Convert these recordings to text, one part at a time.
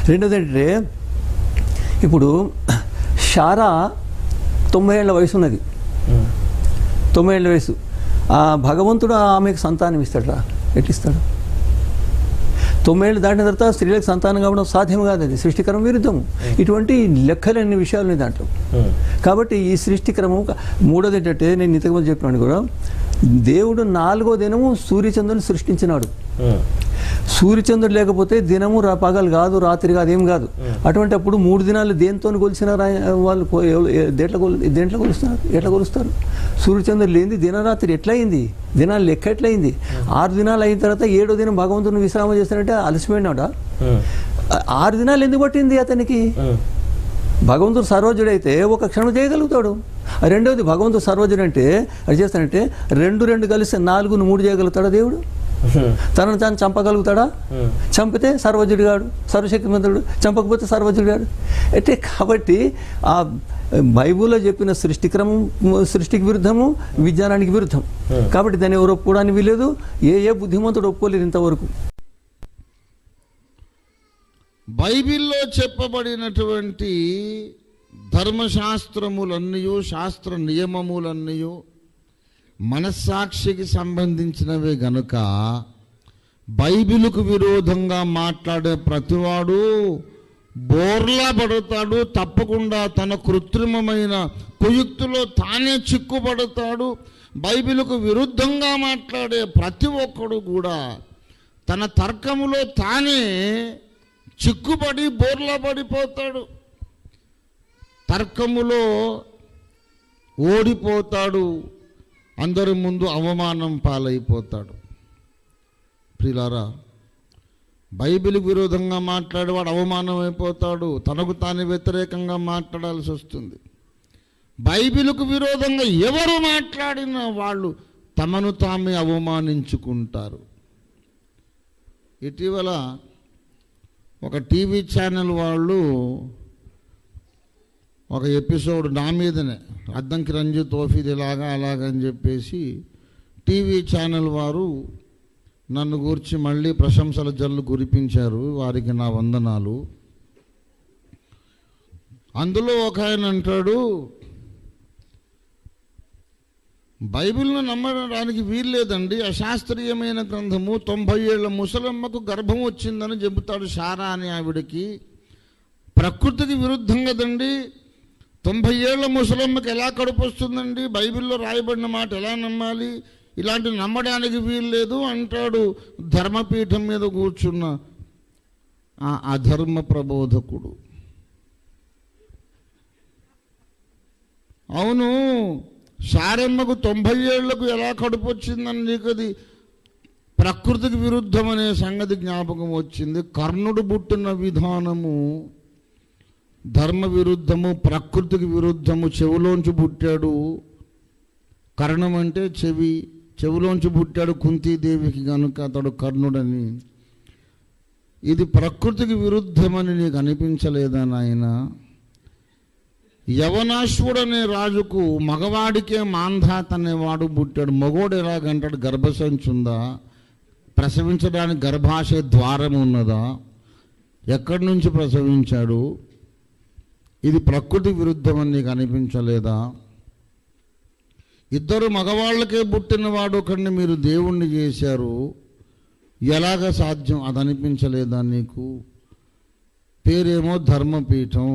రెండోది ఏంటంటే ఇప్పుడు షారా 90 ఏళ్ల వయసు ఉన్నది, 90 ఏళ్ల వయసు. భగవంతుడు ఆమెకు సంతానం ఇస్తాడు, ఎట్లిస్తాడు? 90 ఏళ్ళు దాటిన తర్వాత స్త్రీలకు సంతానం కావడం సాధ్యం కాదు, అది సృష్టికరం విరుద్ధము. ఇటువంటి లెక్కలన్ని విషయాలు దాంట్లో. కాబట్టి ఈ సృష్టిక్రమం. మూడోది ఏంటంటే నేను ఇంతకుముందు చెప్పినాను కూడా, దేవుడు 4వ దినము సూర్యచంద్రుని సృష్టించినాడు. సూర్యచంద్రుడు లేకపోతే దినము పగలు కాదు, రాత్రి కాదు, ఏం కాదు. అటువంటి అప్పుడు 3 దినాలు దేంతో కొలిసినారు వాళ్ళు? దేంట్లో కొలుస్తున్నారు? ఎట్లా కొలుస్తారు? సూర్యచంద్రుడు లేనిది దినరాత్రి ఎట్లయింది? దినాలు లెక్క ఎట్లయింది? 6 దినాలు అయిన తర్వాత 7వ దినం భగవంతుని విశ్రామం చేస్తానంటే అలసిపోయినాడా? 6 దినాలు ఎందుకు పట్టింది అతనికి? భగవంతుడు సర్వజ్ఞుడైతే ఒక క్షణం చేయగలుగుతాడు. రెండవది, భగవంతుడు సర్వజ్ఞుడు అంటే అది చేస్తానంటే 2 కలిసి 4ను 3 చేయగలుగుతాడా దేవుడు? తనను తాను చంపగలుగుతాడా? చంపితే సర్వజ్ఞుడు గాడు, సర్వశక్తిమంతుడు. చంపకపోతే సర్వజ్ఞుడు గాడు. అయితే కాబట్టి ఆ బైబిల్లో చెప్పిన సృష్టికి విరుద్ధము, విజ్ఞానానికి విరుద్ధం. కాబట్టి దాన్ని ఎవరు ఒప్పుకోవడానికి వీలేదు, ఏ బుద్ధిమంతుడు ఒప్పుకోలేదు ఇంతవరకు. బైబిల్లో చెప్పబడినటువంటి ధర్మశాస్త్రములన్నీ, శాస్త్ర నియమములన్నీ మనస్సాక్షికి సంబంధించినవే గనుక బైబిలుకు విరోధంగా మాట్లాడే ప్రతివాడు బోర్లా పడతాడు. తప్పకుండా తన కృత్రిమమైన కుయుక్తిలో తానే చిక్కుపడతాడు. బైబిలుకు విరుద్ధంగా మాట్లాడే ప్రతి ఒక్కడు కూడా తన తర్కములో తానే చిక్కుపడి బోర్లా పడిపోతాడు, తర్కములో ఓడిపోతాడు, అందరి ముందు అవమానం పాలైపోతాడు. ప్రియులారా, బైబిల్కి విరోధంగా మాట్లాడేవాడు అవమానం అయిపోతాడు, తనకు తాను వ్యతిరేకంగా మాట్లాడాల్సి వస్తుంది. బైబిల్కు విరోధంగా ఎవరు మాట్లాడినా వాళ్ళు తమను తామే అవమానించుకుంటారు. ఇటీవల ఒక టీవీ ఛానల్ వాళ్ళు ఒక ఎపిసోడ్ నా మీదనే, అద్దంకి రంజిత్ తోఫీద్ ఇలాగా అలాగని చెప్పేసి టీవీ ఛానల్ వారు నన్ను గురించి మళ్ళీ ప్రశంసల జల్లు కురిపించారు. వారికి నా వందనాలు. అందులో ఒక ఆయన అంటాడు, బైబిల్ను నమ్మడానికి వీల్లేదండి, అశాస్త్రీయమైన గ్రంథము. 90 ఏళ్ల ముసలమ్మకు గర్భం వచ్చిందని చెబుతాడు షారా అని ఆవిడకి. ప్రకృతికి విరుద్ధం కదండి. 90 ఏళ్ల ముసలమ్మకి ఎలా కడుపు వస్తుందండి? బైబిల్లో రాయబడిన మాట ఎలా నమ్మాలి? ఇలాంటి నమ్మడానికి వీల్లేదు అంటాడు ధర్మపీఠం మీద కూర్చున్న ఆ అధర్మ ప్రబోధకుడు. అవును, శారమ్మకు 90 ఏళ్లకు ఎలా కడుపు వచ్చిందని నీకు అది ప్రకృతికి విరుద్ధం అనే సంగతి జ్ఞాపకం వచ్చింది. కర్ణుడు పుట్టిన విధానము ధర్మ విరుద్ధము, ప్రకృతికి విరుద్ధము. చెవులోంచి పుట్టాడు. కర్ణం అంటే చెవి, చెవులోంచి పుట్టాడు కుంతీదేవికి కనుక అతడు కర్ణుడని. ఇది ప్రకృతికి విరుద్ధమని నీకు అనిపించలేదా నాయన? యవనాశ్వుడనే రాజుకు మగవాడికే మాంధాత్ అనేవాడు పుట్టాడు. మగోడు ఎలాగంటాడు? గర్భసంచి ఉందా? ప్రసవించడానికి గర్భాశయ ద్వారం ఉన్నదా? ఎక్కడి నుంచి ప్రసవించాడు? ఇది ప్రకృతి విరుద్ధమని నీకు అనిపించలేదా? ఇద్దరు మగవాళ్ళకే పుట్టినవాడు ఒకడిని మీరు దేవుణ్ణి చేశారు, ఎలాగ సాధ్యం? అది అనిపించలేదా నీకు? పేరేమో ధర్మపీఠం,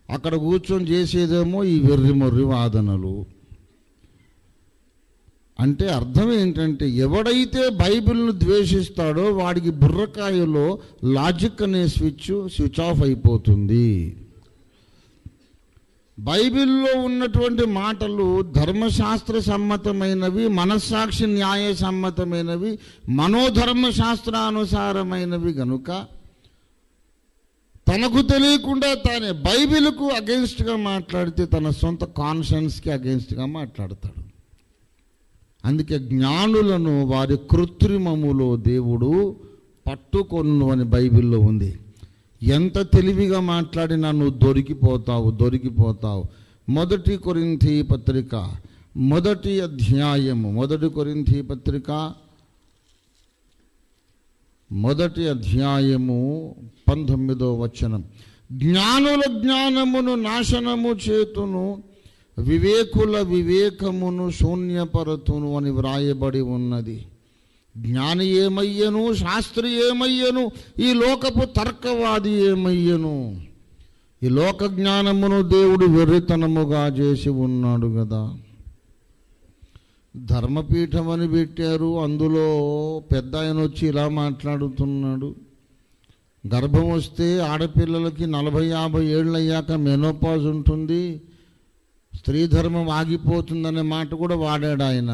అక్కడ కూర్చొని చేసేదేమో ఈ వెర్రి మొర్రి వాదనలు. అంటే అర్థం ఏంటంటే, ఎవడైతే బైబిల్ను ద్వేషిస్తాడో వాడికి బుర్రకాయలో లాజిక్ అనే స్విచ్ ఆఫ్ అయిపోతుంది. బైబిల్లో ఉన్నటువంటి మాటలు ధర్మశాస్త్ర సమ్మతమైనవి, మనస్సాక్షి న్యాయ సమ్మతమైనవి, మనోధర్మశాస్త్రానుసారమైనవి గనుక తనకు తెలియకుండా తానే బైబిల్కు అగెన్స్ట్గా మాట్లాడితే తన సొంత కాన్షియన్స్కి అగెన్స్ట్గా మాట్లాడతాడు. అందుకే జ్ఞానులను వారి కృత్రిమములో దేవుడు పట్టుకొను అని బైబిల్లో ఉంది. ఎంత తెలివిగా మాట్లాడినా నువ్వు దొరికిపోతావు. 1 కొరింథీ పత్రిక 1వ అధ్యాయము, 1 కొరింథీ పత్రిక 1వ అధ్యాయము 19వ వచనం. జ్ఞానుల జ్ఞానమును నాశనము చేతును, వివేకుల వివేకమును శూన్యపరతును అని వ్రాయబడి ఉన్నది. జ్ఞాని ఏమయ్యను, శాస్త్రి ఏమయ్యను, ఈ లోకపు తర్కవాది ఏమయ్యను? ఈ లోక జ్ఞానమును దేవుడు వెర్రితనముగా చేసి ఉన్నాడు కదా. ధర్మపీఠం అని పెట్టారు, అందులో పెద్ద ఆయన వచ్చి ఇలా మాట్లాడుతున్నాడు. గర్భం వస్తే ఆడపిల్లలకి 40-50 ఏళ్ళు అయ్యాక మెనోపాజ్ ఉంటుంది, స్త్రీ ధర్మం ఆగిపోతుందనే మాట కూడా వాడాడు ఆయన.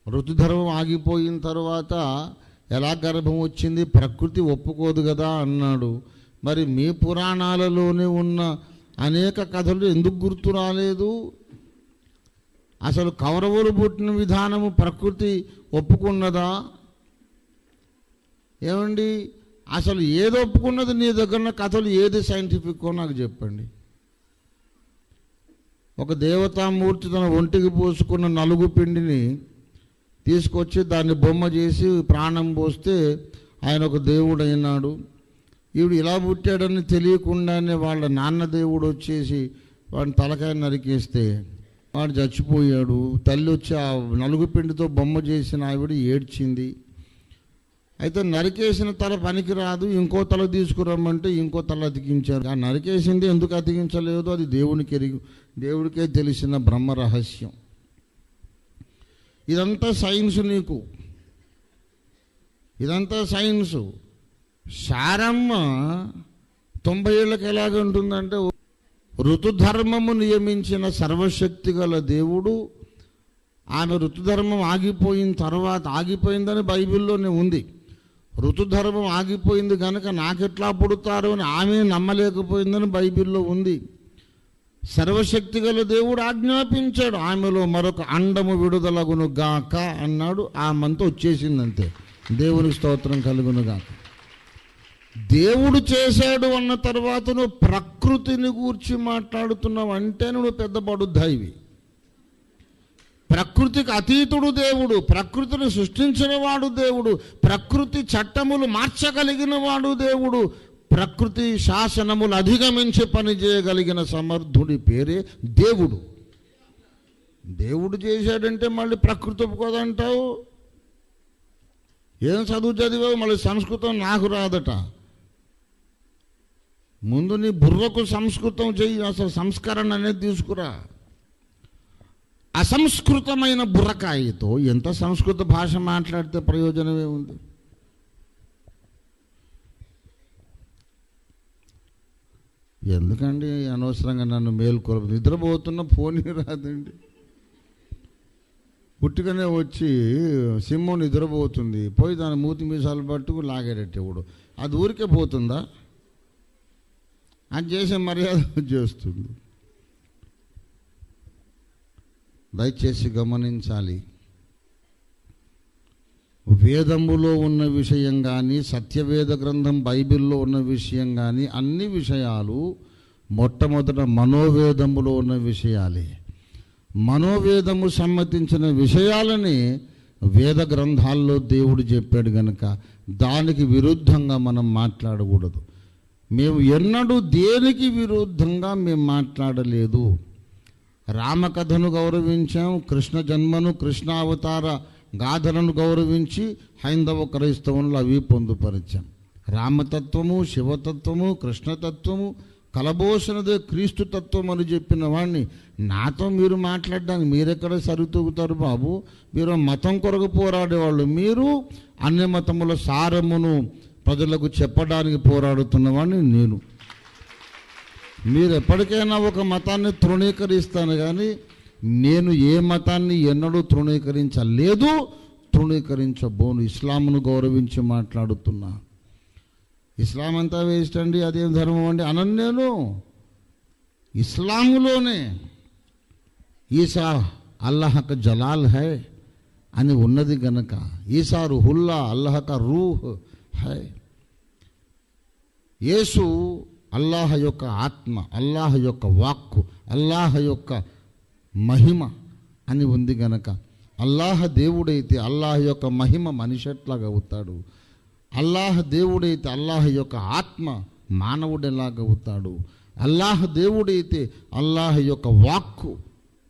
ఋతుధర్మం ఆగిపోయిన తర్వాత ఎలా గర్భం వచ్చింది, ప్రకృతి ఒప్పుకోదు కదా అన్నాడు. మరి మీ పురాణాలలోనే ఉన్న అనేక కథలు ఎందుకు గుర్తు రాలేదు? అసలు కౌరవులు పుట్టిన విధానము ప్రకృతి ఒప్పుకున్నదా? ఏమండి, అసలు ఏది ఒప్పుకున్నది? నీ దగ్గర కథలు ఏది సైంటిఫిక్కో నాకు చెప్పండి. ఒక దేవతామూర్తి తన ఒంటికి పోసుకున్న నలుగు పిండిని తీసుకొచ్చి దాన్ని బొమ్మ చేసి ప్రాణం పోస్తే ఆయన ఒక దేవుడు అయినాడు. ఈవిడు ఇలా పుట్టాడని తెలియకుండానే వాళ్ళ నాన్న దేవుడు వచ్చేసి వాడిని తలకాయ నరికేస్తే వాడు చచ్చిపోయాడు. తల్లి వచ్చి ఆ నలుగు పిండితో బొమ్మ చేసిన ఆవిడ ఏడ్చింది. అయితే నరికేసిన తల పనికి రాదు, ఇంకో తల తీసుకురమ్మంటే ఇంకో తల అతికించారు. ఆ నరికేసింది ఎందుకు అతికించలేదు అది దేవుడికే తెలిసిన బ్రహ్మ రహస్యం. ఇదంతా సైన్స్, నీకు ఇదంతా సైన్సు. శారమ్మ 90 ఏళ్ళకి ఎలాగుంటుందంటే, ఋతుధర్మము నియమించిన సర్వశక్తి గల దేవుడు ఆమె ఋతుధర్మం ఆగిపోయిన తర్వాత, ఆగిపోయిందని బైబిల్లోనే ఉంది, ఋతుధర్మం ఆగిపోయింది కనుక నాకెట్లా పుడతారు అని ఆమె నమ్మలేకపోయిందని బైబిల్లో ఉంది. సర్వశక్తి గల దేవుడు ఆజ్ఞాపించాడు, ఆమెలో మరొక అండము విడుదలగును గాక అన్నాడు. ఆమంతా వచ్చేసిందంతే. దేవునికి స్తోత్రం కలుగును గాక. దేవుడు చేశాడు అన్న తర్వాత నువ్వు ప్రకృతిని గూర్చి మాట్లాడుతున్నావు అంటే నువ్వు పెద్ద బడుద్దాయివి. ప్రకృతికి అతీతుడు దేవుడు, ప్రకృతిని సృష్టించిన వాడు దేవుడు, ప్రకృతి చట్టములు మార్చగలిగిన వాడు దేవుడు, ప్రకృతి శాసనములు అధిగమించి పనిచేయగలిగిన సమర్థుడి పేరే దేవుడు. దేవుడు చేశాడంటే మళ్ళీ ప్రకృతి ఒప్పుకోదంటావు. ఏం చదువు చదివావు? మళ్ళీ సంస్కృతం నాకు రాదట. ముందు నీ బుర్రకు సంస్కృతం చెయ్యి, అసలు సంస్కరణ అనేది తీసుకురా. అసంస్కృతమైన బుర్రకాయతో ఎంత సంస్కృత భాష మాట్లాడితే ప్రయోజనమే ఉంది? ఎందుకండి అనవసరంగా నన్ను మేల్కొల, నిద్రపోతున్న ఫోన్ రాదండి. పుట్టుకనే వచ్చి సింహం నిద్రపోతుంది, పోయి దాని మూతి మీసాలు పట్టుకు లాగేటట్టేవాడు, అది ఊరికే పోతుందా? అది చేసే మర్యాద చేస్తుంది. దయచేసి గమనించాలి. వేదములో ఉన్న విషయం కానీ, సత్యవేద గ్రంథం బైబిల్లో ఉన్న విషయం కానీ, అన్ని విషయాలు మొట్టమొదట మనోవేదములో ఉన్న విషయాలే. మనోవేదము సమ్మతించిన విషయాలని వేద గ్రంథాల్లో దేవుడు చెప్పాడు గనక దానికి విరుద్ధంగా మనం మాట్లాడకూడదు. మేము ఎన్నడూ దేనికి విరుద్ధంగా మేము మాట్లాడలేదు. రామకథను గౌరవించాం, కృష్ణ జన్మను, కృష్ణావతార గాథలను గౌరవించి హైందవ క్రైస్తవులు అవి పొందుపరిచాం. రామతత్వము, శివతత్వము, కృష్ణతత్వము కలబోసినదే క్రీస్తుతత్వం అని చెప్పిన వాడిని నాతో మీరు మాట్లాడడానికి మీరెక్కడ సరితూగుతారు బాబు? మీరు మతం కొరకు పోరాడేవాళ్ళు, మీరు అన్ని మతముల సారమును ప్రజలకు చెప్పడానికి పోరాడుతున్న వాడిని నేను. మీరు ఎప్పటికైనా ఒక మతాన్ని తృణీకరిస్తాను కానీ నేను ఏ మతాన్ని ఎన్నడూ తృణీకరించలేదు, తృణీకరించబోను. ఇస్లాంను గౌరవించి మాట్లాడుతున్నా. ఇస్లాం అంతా వేస్ట్ అండి, అదేం ధర్మం అండి అనను నేను. ఇస్లాములోనే ఈసా అల్లాహ్ కా జలాల్ హై అని ఉన్నది గనక, ఈసా రుహుల్లా అల్లాహ్ కా రూహ్ హై. యేసు అల్లాహ్ యొక్క ఆత్మ, అల్లాహ్ యొక్క వాక్కు, అల్లాహ్ యొక్క మహిమ అని ఉంది గనక అల్లాహ్ దేవుడైతే అల్లాహ్ యొక్క మహిమ మనిషి ఎట్లాగా అవుతాడు? అల్లాహ్ దేవుడైతే అల్లాహ్ యొక్క ఆత్మ మానవుడు ఎలాగవుతాడు? అల్లాహ్ దేవుడైతే అల్లాహ్ యొక్క వాక్కు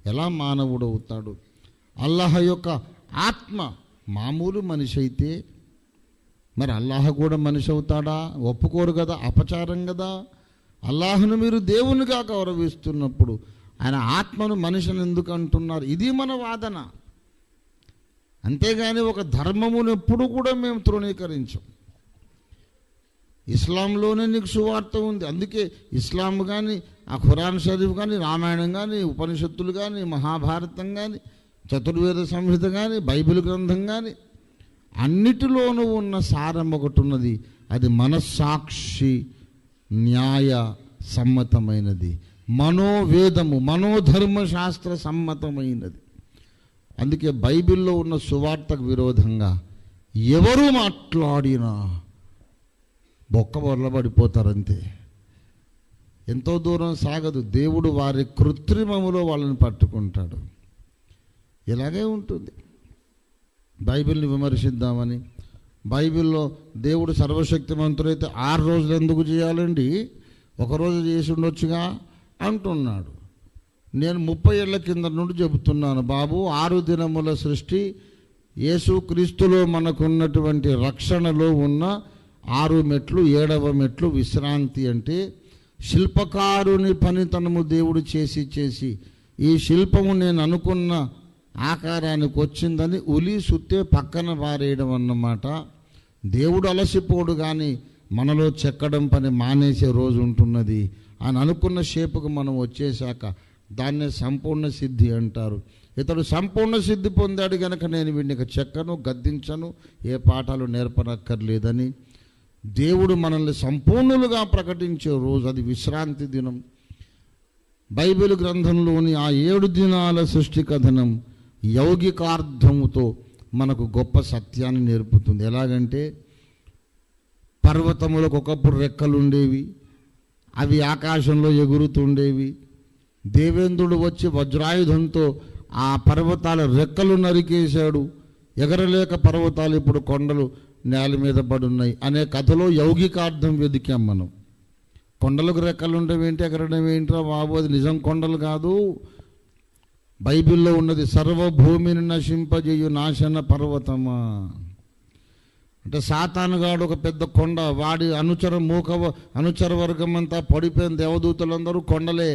ఎలా మానవుడు అవుతాడు? అల్లాహ్ యొక్క ఆత్మ మామూలు మనిషి అయితే మరి అల్లాహ్ కూడా మనిషి అవుతాడా? ఒప్పుకోరు కదా, అపచారం కదా. అల్లాహ్ను మీరు దేవునిగా గౌరవిస్తున్నప్పుడు ఆయన ఆత్మను మనిషిని ఎందుకు అంటున్నారు? ఇది మన వాదన. అంతేగాని ఒక ధర్మమును ఎప్పుడు కూడా మేము తృణీకరించాం. ఇస్లాంలోనే నీకు సువార్త ఉంది. అందుకే ఇస్లాం కానీ, ఆ ఖురాన్ షరీఫ్ కానీ, రామాయణం కానీ, ఉపనిషత్తులు కానీ, మహాభారతం కానీ, చతుర్వేద సంహిత కానీ, బైబిల్ గ్రంథం కానీ, అన్నిటిలోనూ ఉన్న సారం ఒకటి ఉన్నది. అది మనస్సాక్షి న్యాయ సమ్మతమైనది, మనోవేదము మనోధర్మశాస్త్ర సమ్మతమైనది. అందుకే బైబిల్లో ఉన్న సువార్తకు విరోధంగా ఎవరు మాట్లాడినా బొక్క బొర్లబడిపోతారంతే. ఎంతో దూరం సాగదు. దేవుడు వారి కృత్రిమములో వాళ్ళని పట్టుకుంటాడు. ఇలాగే ఉంటుంది. బైబిల్ని విమర్శిద్దామని, బైబిల్లో దేవుడు సర్వశక్తిమంతుడైతే 6 రోజులు ఎందుకు చేయాలండి, ఒకరోజు చేసి ఉండొచ్చుగా అంటున్నాడు. నేను 30 ఏళ్ల కింద నుండి చెబుతున్నాను, బాబు 6 దినముల సృష్టి యేసు క్రీస్తులో మనకున్నటువంటి రక్షణలో ఉన్న 6 మెట్లు, 7వ మెట్లు విశ్రాంతి. అంటే శిల్పకారుని పనితనము దేవుడు చేసి ఈ శిల్పము నేను అనుకున్న ఆకారానికి వచ్చిందని ఉలి సుత్తే పక్కన పారేయడం అన్నమాట. దేవుడు అలసిపోడు కానీ మనలో చెక్కడం పని మానేసే రోజు ఉంటున్నది. అని అనుకున్న షేపుకు మనం వచ్చేశాక దాన్నే సంపూర్ణ సిద్ధి అంటారు. ఇతడు సంపూర్ణ సిద్ధి పొందాడు కనుక నేను వీడిని చెక్కను, గద్దించను, ఏ పాఠాలు నేర్పనక్కర్లేదని దేవుడు మనల్ని సంపూర్ణులుగా ప్రకటించే రోజు, అది విశ్రాంతి దినం. బైబిల్ గ్రంథంలోని ఆ 7 దినాల సృష్టి కథనం యౌగికార్థముతో మనకు గొప్ప సత్యాన్ని నేర్పుతుంది. ఎలాగంటే పర్వతములకు ఒకప్పుడు రెక్కలు ఉండేవి, అవి ఆకాశంలో ఎగురుతుండేవి. దేవేంద్రుడు వచ్చి వజ్రాయుధంతో ఆ పర్వతాల రెక్కలు నరికేశాడు. ఎగరలేక పర్వతాలు ఇప్పుడు కొండలు నేల మీద పడున్నాయి అనే కథలో యౌగికార్థం వెతికాం మనం. కొండలకు రెక్కలు ఉండడం ఏంటి, ఎగరడం ఏంట్రా బాబు, అది నిజం కొండలు కాదు. బైబిల్లో ఉన్నది సర్వభూమిని నశింపజేయు నాశన పర్వతమా. అంటే సాతానుగాడు ఒక పెద్ద కొండ, వాడి అనుచర వర్గం అంతా పడిపోయిన దేవదూతలందరూ కొండలే.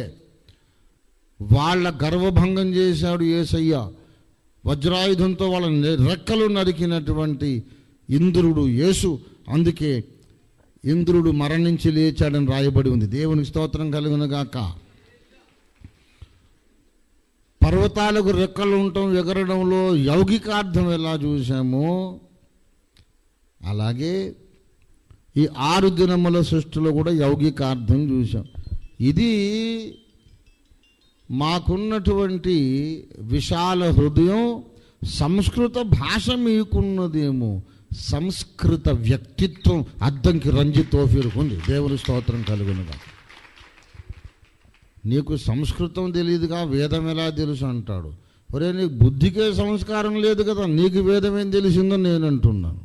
వాళ్ళ గర్వభంగం చేశాడు యేసయ్య. వజ్రాయుధంతో వాళ్ళ రెక్కలు నరికినటువంటి ఇంద్రుడు యేసు. అందుకే ఇంద్రుడు మరణించి లేచాడని రాయబడి ఉంది. దేవునికి స్తోత్రం కలుగునుగాక. పర్వతాలకు రెక్కలు ఉండటం, ఎగరడంలో యౌగికార్థం ఎలా చూసామో అలాగే ఈ 6 దినముల సృష్టిలో కూడా యౌగికార్థం చూసాం. ఇది మాకున్నటువంటి విశాల హృదయం. సంస్కృత భాష మీకున్నదేమో, సంస్కృత వ్యక్తిత్వం అద్దంకి రంజితోఫీరుకుంది. దేవుని స్తోత్రం కలుగునుగా. నీకు సంస్కృతం తెలియదుగా, వేదం ఎలా తెలుసు అంటాడు. ఒరే నీకు బుద్ధికే సంస్కారం లేదు కదా, నీకు వేదం ఏం తెలిసిందో నేను అంటున్నాను.